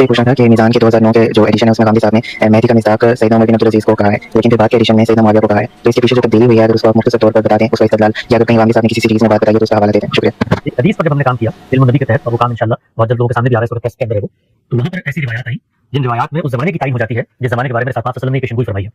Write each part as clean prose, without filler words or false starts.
یہ پوچھنا تھا کہ میزان کے 2009 کے جو ایڈیشن ہے اس میں غامدی صاحب نے مہدی کا مصداق سیدنا عمر بن عبدالعزیز کو کہا ہے، لیکن پھر بعد کے ایڈیشن میں سیدنا معاویہ کو کہا ہے، تو اس کے پیچھے جو تبدیلی ہوئی ہے اگر اس کو آپ مختصر طور پر بتا دیں اس کا استدلال، یا اگر کہیں غامدی صاحب نے کسی سیریز میں بات بتائی ہے تو اس کا حوالہ دے دیں. شکریہ. حدیث پر جب ہم نے کام کیا علم النبی کے تحت، اور وہ کام انشاءاللہ بہت جلد لوگوں کے سامنے بھی آ رہا ہے، سورۃ ٹیسٹ کے اندر ہے وہ، تو وہاں پر ایسی روایات آئی جن روایات میں اس زمانے کی تعین ہو جاتی ہے جس زمانے کے بارے میں رسول اللہ صلی اللہ علیہ وسلم نے پیشن گوئی فرمائی ہے.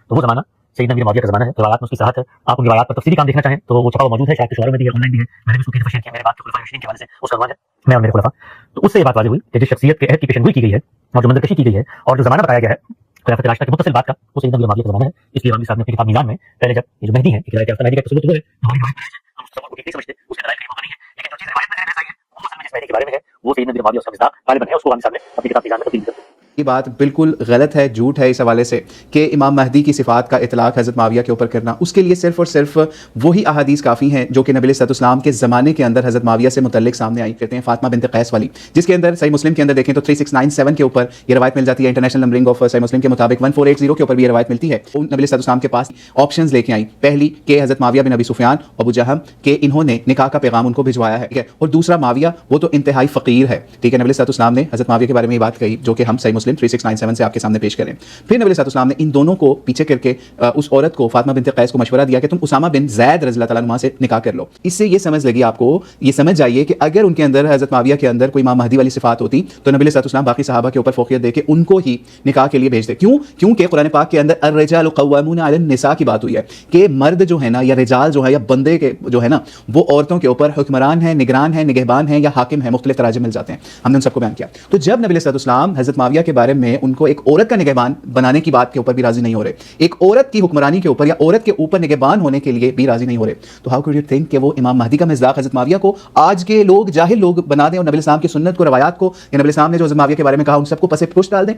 تو وہ زمانہ سیدنا امیر معاویہ کا زمانہ ہے. روایات میں اس کی صحت ہے. آپ ان روایات پر تفصیلی کام دیکھنا چاہیں تو وہ چھپا ہوا موجود ہے، شاید شعراء میں بھی ہے، آن لائن بھی ہے. میں نے اس کو کئی دفعہ شیئر کیا میرے بات کے خلفائے راشدین کے حوالے سے، اس کا عنوان ہے میں اور میرے خلفاء. تو اس سے یہ بات واضح ہوئی کہ جس شخصیت کے عہد کی پیشن گوئی کی گئی ہے اور جو منظر کشی کی گئی ہے اور جو زمانہ بتایا گیا ہے خلافت راشدہ کی متصل بات کا، وہ سیدنا امیر معاویہ کا زمانہ ہے. اس لیے غامدی صاحب نے اپنی کتاب میزان میں پہلے جب یہ جو مہدی ہے کہ ہدایت یافتہ مہدی کا ثبوت ہوا ہے، ہماری روایت میں ہے، ہم اس تصور کو ٹھیک نہیں سمجھتے، اس کے دلائل کا موقع نہیں ہے، لیکن جو چیز روایت میں ایسا ہی ہے وہ اصل میں جس مہدی کے بارے میں ہے وہ سیدنا امیر معاویہ اس کا مصداق غالباً ہے. اس کو غامدی صاحب نے اپنی کتاب میزان میں تبدیل کر دیا. یہ بات بالکل غلط ہے، جھوٹ ہے اس حوالے سے کہ امام مہدی کی صفات کا اطلاق حضرت معاویہ کے اوپر کرنا. اس کے لیے صرف اور صرف وہی احادیث کافی ہیں جو کہ نبی علیہ السلام کے زمانے کے اندر حضرت معاویہ سے متعلق سامنے آئی کرتے ہیں. فاطمہ بنت قیس والی، جس کے اندر صحیح مسلم کے اندر دیکھیں تو 3697 کے اوپر یہ روایت مل جاتی ہے. انٹرنیشنل نمبرنگ آف صحیح مسلم کے مطابق 1480 کے اوپر بھی یہ روایت ملتی ہے. نبی علیہ السلام کے پاس آپشنز لے کے آئیں. پہلی کہ حضرت معاویہ بن ابی سفیان ابو جہم کہ انہوں نے نکاح کا پیغام ان کو بھجوایا ہے، اور دوسرا معاویہ وہ تو انتہائی فقیر ہے. ٹھیک ہے، نبی علیہ السلام نے حضرت معاویہ کے بارے میں یہ بات کہی جو کہ ہم صحیح مسلم 3697 سے آپ کے سامنے پیش کریں. پھر نبی علیہ السلام نے ان دونوں کو پیچھے کر کے اس عورت کو فاطمہ بنت قیس کو مشورہ دیا کہ تم اسامہ بن زید رضی اللہ تعالیٰ عنہ سے نکاح کر لو. اس سے یہ سمجھ لگی آپ کو، یہ سمجھ جائیے کہ اگر ان کے اندر حضرت معاویہ کے اندر کوئی امام مہدی والی صفات ہوتی تو نبی علیہ السلام باقی صحابہ کے اوپر فوقیت دے کے ان کو ہی نکاح کے لیے بھیجتے. کیونکہ قرآن پاک کے اندر الرجال قوامون علی النساء کی بات ہوئی ہے کہ مرد جو ہے نا، یا رجال جو ہے، یا بندے کے جو ہے نا، وہ عورتوں کے اوپر حکمران ہیں، نگران ہیں، نگہبان ہیں یا حاکم ہیں. مختلف تراجم مل جاتے ہیں، ہم نے ان سب کو بیان کیا. تو جب نبی علیہ السلام حضرت معاویہ کے بارے میں ان کو ایک عورت کا نگہبان بنانے کی بات کے اوپر بھی راضی نہیں ہو رہے، ایک عورت کی حکمرانی کے اوپر یا عورت کے اوپر نگہبان ہونے کے لیے بھی راضی نہیں ہو رہے، تو ہاؤ کوڈ یو تھنک کہ وہ امام مہدی کا مصداق حضرت معاویہ کو آج کے لوگ جاہل لوگ بنا دیں اور نبی السلام کی سنت کو، روایات کو، یا نبی السلام نے جو حضرت معاویہ کے بارے میں کہا ان سب کو پس پشت ڈال دیں.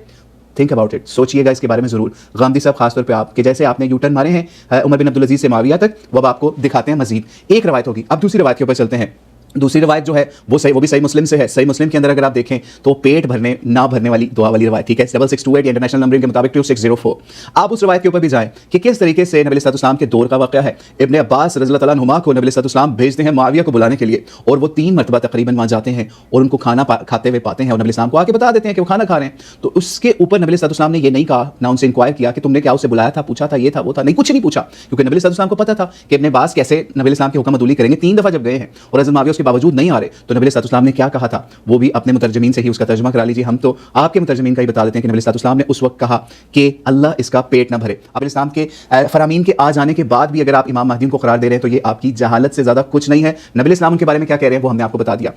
تھنک اباؤٹ اٹ، سوچیے گا اس کے بارے میں ضرور. غامدی صاحب خاص طور پہ آپ کہ جیسے آپ نے یو ٹرن مارے ہیں عمر بن عبدالعزیز سے معاویہ تک، وہ اب آپ کو دکھاتے ہیں مزید. ایک روایت ہوگی، اب دوسری روایت کے اوپر چلتے ہیں. دوسری روایت جو ہے وہ بھی صحیح مسلم سے ہے. صحیح مسلم کے اندر اگر آپ دیکھیں تو پیٹ بھرنے نہ بھرنے والی دعا والی روایت، ٹھیک ہے، 6628 انٹرنیشنل نمبرنگ کے مطابق 2604. آپ اس روایت کے اوپر بھی جائیں کہ کس طریقے سے نبی علیہ السلام کے دور کا واقعہ ہے. ابن عباس رضی اللہ تعالیٰ عنہما کو نبی علیہ السلام بھیجتے ہیں معاویہ کو بلانے کے لیے، اور وہ 3 مرتبہ تقریباً وہاں جاتے ہیں اور ان کو کھانا کھاتے ہوئے پاتے ہیں، اور نبی علیہ السلام کو آ کے بتا دیتے ہیں کہ وہ کھانا کھا رہے ہیں. تو اس کے اوپر نبی علیہ السلام نے یہ نہیں کہا، نہ ان سے انکوائر کیا کہ تم نے کیا اسے بلایا تھا، پوچھا تھا، یہ تھا وہ تھا، نہیں، کچھ نہیں پوچھا، کیونکہ نبی علیہ السلام کو پتا تھا کہ ابن عباس کیسے نبی علیہ السلام کے حکم عدولی کریں گے. 3 دفعہ جب گئے ہیں اور حضرت معاویہ اس کے باوجود نہیں آ رہے تو نبی علیہ السلام نے کیا کہا تھا وہ بھی اپنے مترجمین سے ہی اس کا ترجمہ کرا لیجیے. ہم تو آپ کے مترجمین کا ہی بتا دیتے ہیں کہ نبی علیہ السلام نے اس وقت کہا کہ اللہ اس کا پیٹ نہ بھرے. اب اسلام کے فرامین کے آ جانے کے بعد بھی اگر آپ امام مہدی کو قرار دے رہے ہیں تو یہ آپ کی جہالت سے زیادہ کچھ نہیں ہے. نبی علیہ السلام کے بارے میں کیا کہہ رہے ہیں وہ ہم نے آپ کو بتا دیا.